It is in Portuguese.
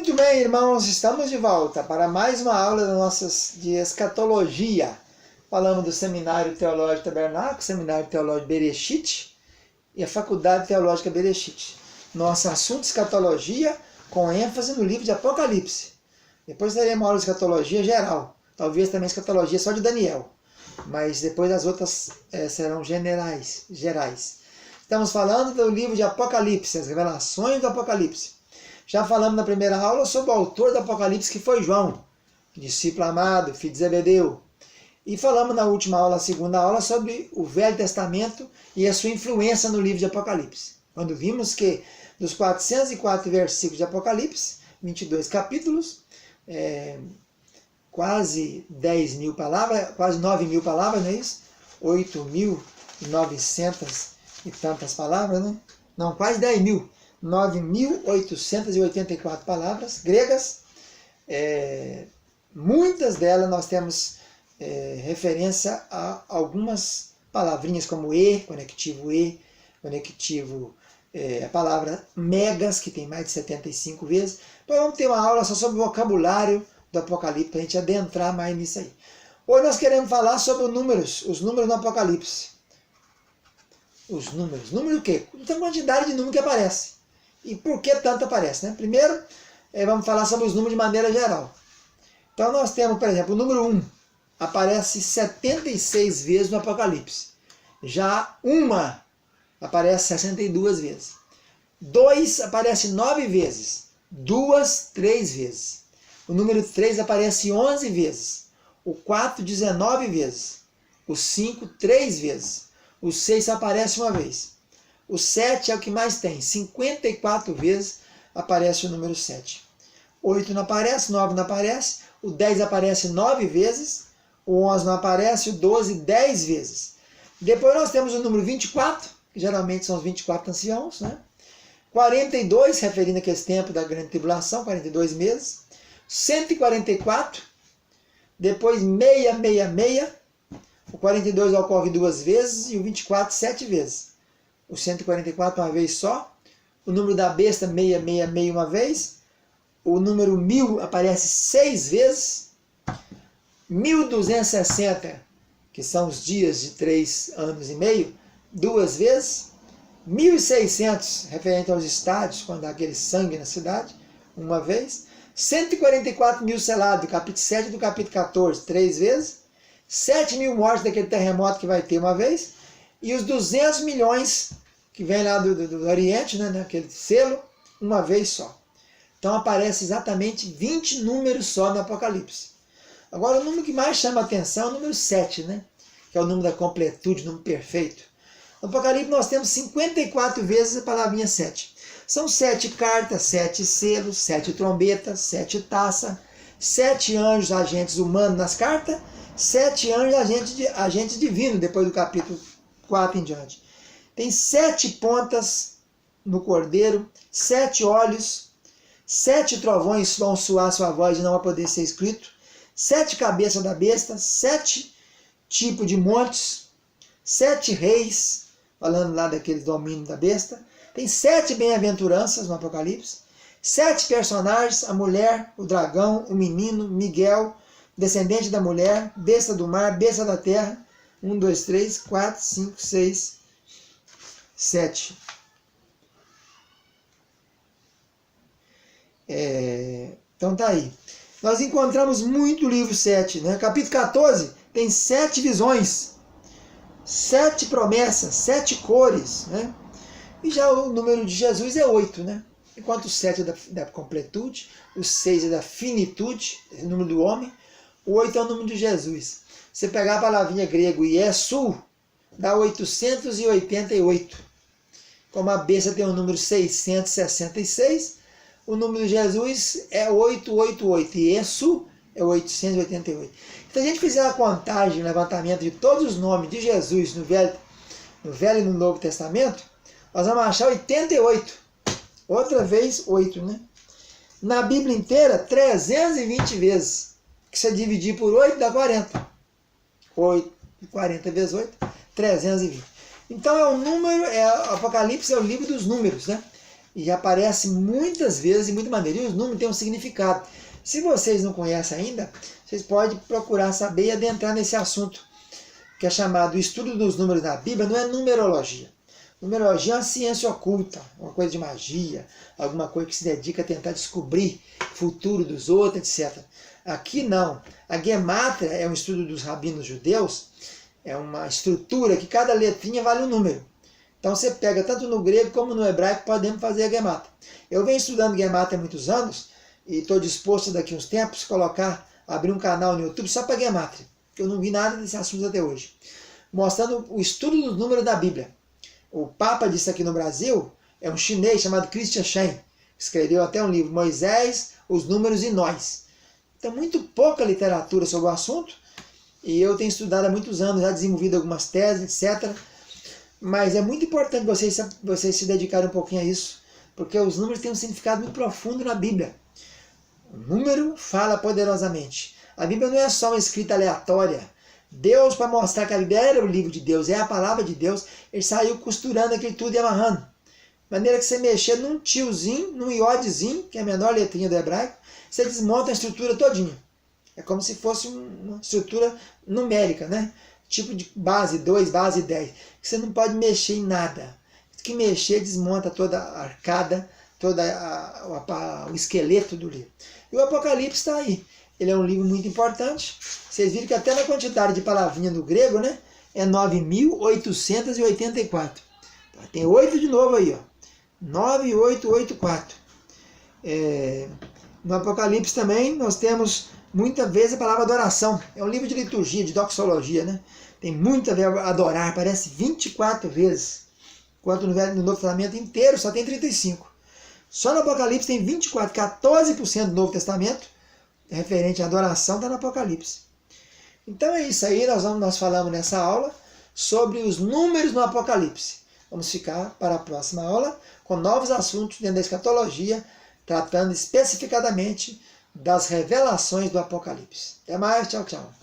Muito bem, irmãos, estamos de volta para mais uma aula de escatologia. Falamos do Seminário Teológico Tabernáculo, Seminário Teológico Bereshit e a Faculdade Teológica Bereshit. Nosso assunto escatologia com ênfase no livro de Apocalipse. Depois teremos uma aula de escatologia geral, talvez também escatologia só de Daniel, mas depois as outras serão gerais. Estamos falando do livro de Apocalipse, as revelações do Apocalipse. Já falamos na primeira aula sobre o autor do Apocalipse, que foi João, discípulo amado, filho de Zebedeu. E falamos na última aula, a segunda aula, sobre o Velho Testamento e a sua influência no livro de Apocalipse. Quando vimos que dos 404 versículos de Apocalipse, 22 capítulos, quase 10 mil palavras, quase 9 mil palavras, não é isso? 8.900 e tantas palavras, né? Não, quase 10 mil. 9.884 palavras gregas. Muitas delas nós temos referência a algumas palavrinhas como conectivo, a palavra megas, que tem mais de 75 vezes. Então vamos ter uma aula só sobre o vocabulário do Apocalipse, para a gente adentrar mais nisso aí. Hoje nós queremos falar sobre os números no Apocalipse. Os números. Número o quê? Tem uma quantidade de número que aparece. E por que tanto aparece? Né? Primeiro, vamos falar sobre os números de maneira geral. Então nós temos, por exemplo, o número 1 aparece 76 vezes no Apocalipse. Já uma aparece 62 vezes. 2 aparece 9 vezes. 2, 3 vezes. O número 3 aparece 11 vezes. O 4, 19 vezes. O 5, 3 vezes. O 6 aparece uma vez. O 7 é o que mais tem. 54 vezes aparece o número 7. 8 não aparece, 9 não aparece. O 10 aparece 9 vezes. O 11 não aparece. O 12, 10 vezes. Depois nós temos o número 24, que geralmente são os 24 anciãos, né? 42, referindo àquele tempo da grande tribulação, 42 meses. 144. Depois 666. O 42 ocorre 2 vezes e o 24, 7 vezes. O 144 uma vez só. O número da besta, 666 uma vez. O número 1000 aparece 6 vezes. 1260, que são os dias de 3 anos e meio, 2 vezes. 1600, referente aos estádios, quando há aquele sangue na cidade, uma vez. 144 mil selados, do capítulo 7 e do capítulo 14, 3 vezes. 7 mil mortes daquele terremoto que vai ter uma vez. E os 200 milhões que vem lá do Oriente, né, naquele selo, uma vez só. Então aparece exatamente 20 números só no Apocalipse. Agora o número que mais chama a atenção é o número 7, né, que é o número da completude, o número perfeito. No Apocalipse nós temos 54 vezes a palavrinha 7. São 7 cartas, 7 selos, 7 trombetas, 7 taças, 7 anjos agentes humanos nas cartas, 7 anjos agentes divinos, depois do capítulo 4 em diante. Tem 7 pontas no cordeiro, 7 olhos, 7 trovões vão soar sua voz e não vai poder ser escrito, 7 cabeças da besta, 7 tipos de montes, 7 reis, falando lá daquele domínio da besta. Tem 7 bem-aventuranças no Apocalipse, 7 personagens, a mulher, o dragão, o menino, Miguel, descendente da mulher, besta do mar, besta da terra. 1, 2, 3, 4, 5, 6, 7. Então tá aí. Nós encontramos muito livro 7. Né? Capítulo 14 tem 7 visões, 7 promessas, 7 cores. Né? E já o número de Jesus é 8. Né? Enquanto o 7 é da completude, o 6 é da finitude, é o número do homem, o 8 é o número de Jesus. Você pegar a palavrinha grego Iesu, dá 888. Como a besta tem o número 666, o número de Jesus é 888. E Iesu é 888. Se a gente fizer a contagem, o levantamento de todos os nomes de Jesus no Velho e no Novo Testamento, nós vamos achar 88. Outra vez 8, né? Na Bíblia inteira, 320 vezes. Que se dividir por 8 dá 40. 40 vezes 8, 320. Então é o número, Apocalipse é o livro dos números, né? e aparece muitas vezes, de muita maneira, e os números têm um significado. Se vocês não conhecem ainda, vocês podem procurar saber e adentrar nesse assunto, que é chamado estudo dos números na Bíblia. Não é numerologia. Numerologia é uma ciência oculta, uma coisa de magia, alguma coisa que se dedica a tentar descobrir o futuro dos outros, etc. Aqui não. A Gemátria é um estudo dos rabinos judeus, é uma estrutura que cada letrinha vale um número. Então você pega tanto no grego como no hebraico, podemos fazer a Gemátria. Eu venho estudando Gemátria há muitos anos e estou disposto daqui a uns tempos abrir um canal no YouTube só para Gemátria. Eu não vi nada desse assunto até hoje. Mostrando o estudo dos números da Bíblia. O Papa disso aqui no Brasil é um chinês chamado Christian Shen. Escreveu até um livro, Moisés, os Números e Nós. Tem muito pouca literatura sobre o assunto, e eu tenho estudado há muitos anos, já desenvolvido algumas teses, etc. Mas é muito importante vocês se dedicarem um pouquinho a isso, porque os números têm um significado muito profundo na Bíblia. O número fala poderosamente. A Bíblia não é só uma escrita aleatória. Deus, para mostrar que a Bíblia era o livro de Deus, é a palavra de Deus, ele saiu costurando aquilo tudo e amarrando. De maneira que você mexer num tiozinho, num iodzinho, que é a menor letrinha do hebraico, você desmonta a estrutura todinha. É como se fosse uma estrutura numérica, né? Tipo de base 2, base 10. Que você não pode mexer em nada. Que mexer desmonta toda a arcada, todo o esqueleto do livro. E o Apocalipse está aí. Ele é um livro muito importante. Vocês viram que até na quantidade de palavrinha no grego, né? É 9.884. Tem 8 de novo aí, ó. 9884. No Apocalipse também nós temos muitas vezes a palavra adoração. É um livro de liturgia, de doxologia, né? Tem muito a ver adorar, parece 24 vezes. Enquanto no Novo Testamento inteiro só tem 35. Só no Apocalipse tem 24, 14% do Novo Testamento referente à adoração está no Apocalipse. Então é isso aí, nós falamos nessa aula sobre os números no Apocalipse. Vamos ficar para a próxima aula com novos assuntos dentro da escatologia, tratando especificadamente das revelações do Apocalipse. Até mais, tchau, tchau.